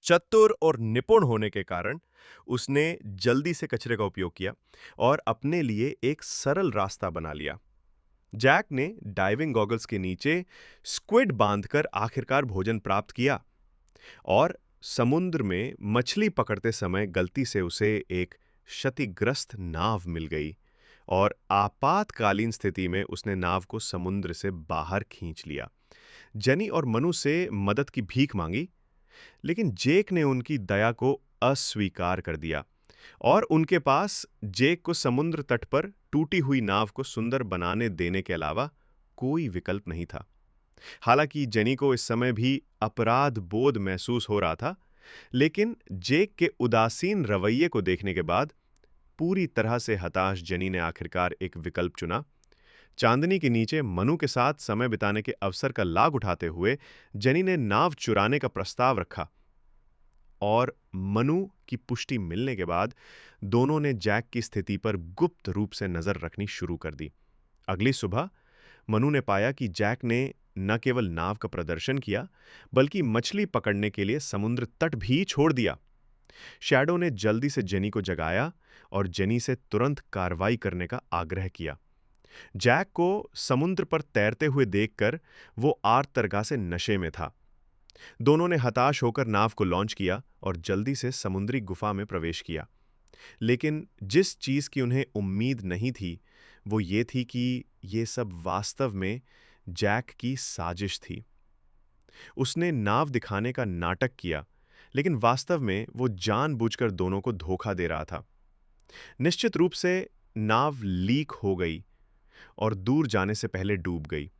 चतुर और निपुण होने के कारण उसने जल्दी से कचरे का उपयोग किया और अपने लिए एक सरल रास्ता बना लिया। जैक ने डाइविंग गॉगल्स के नीचे स्क्विड बांधकर आखिरकार भोजन प्राप्त किया और समुद्र में मछली पकड़ते समय गलती से उसे एक क्षतिग्रस्त नाव मिल गई और आपातकालीन स्थिति में उसने नाव को समुद्र से बाहर खींच लिया। जेनी और मनु से मदद की भीख मांगी, लेकिन जेक ने उनकी दया को अस्वीकार कर दिया और उनके पास जेक को समुद्र तट पर टूटी हुई नाव को सुंदर बनाने देने के अलावा कोई विकल्प नहीं था। हालांकि जेनी को इस समय भी अपराध बोध महसूस हो रहा था, लेकिन जेक के उदासीन रवैये को देखने के बाद पूरी तरह से हताश जेनी ने आखिरकार एक विकल्प चुना। चांदनी के नीचे मनु के साथ समय बिताने के अवसर का लाभ उठाते हुए जेनी ने नाव चुराने का प्रस्ताव रखा और मनु की पुष्टि मिलने के बाद दोनों ने जैक की स्थिति पर गुप्त रूप से नजर रखनी शुरू कर दी। अगली सुबह मनु ने पाया कि जैक ने न केवल नाव का प्रदर्शन किया, बल्कि मछली पकड़ने के लिए समुद्र तट भी छोड़ दिया। शैडो ने जल्दी से जेनी को जगाया और जेनी से तुरंत कार्रवाई करने का आग्रह किया। जैक को समुद्र पर तैरते हुए देखकर वो आर्तरगा से नशे में था। दोनों ने हताश होकर नाव को लॉन्च किया और जल्दी से समुद्री गुफा में प्रवेश किया। लेकिन जिस चीज की उन्हें उम्मीद नहीं थी, वो ये थी कि ये सब वास्तव में जैक की साजिश थी। उसने नाव दिखाने का नाटक किया, लेकिन वास्तव में वो जानबूझकर दोनों को धोखा दे रहा था। निश्चित रूप से नाव लीक हो गई और दूर जाने से पहले डूब गई।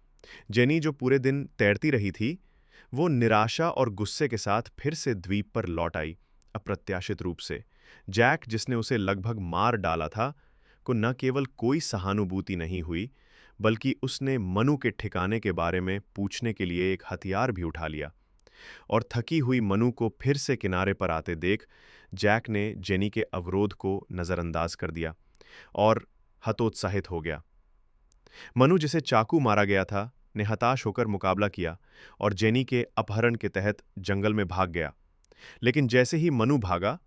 जेनी, जो पूरे दिन तैरती रही थी, वो निराशा और गुस्से के साथ फिर से द्वीप पर लौट आई, अप्रत्याशित रूप से। जैक, जिसने उसे लगभग मार डाला था, को न केवल कोई सहानुभूति नहीं हुई, बल्कि उसने मनु के ठिकाने के बारे में पूछने के लिए एक हथियार भी उठा लिया। और थकी हुई मनु को फिर से किनारे पर आते देख जैक ने जेनी के अवरोध को नजरअंदाज कर दिया और हतोत्साहित हो गया। मनु, जिसे चाकू मारा गया था, ने हताश होकर मुकाबला किया और जेनी के अपहरण के तहत जंगल में भाग गया। लेकिन जैसे ही मनु भागा,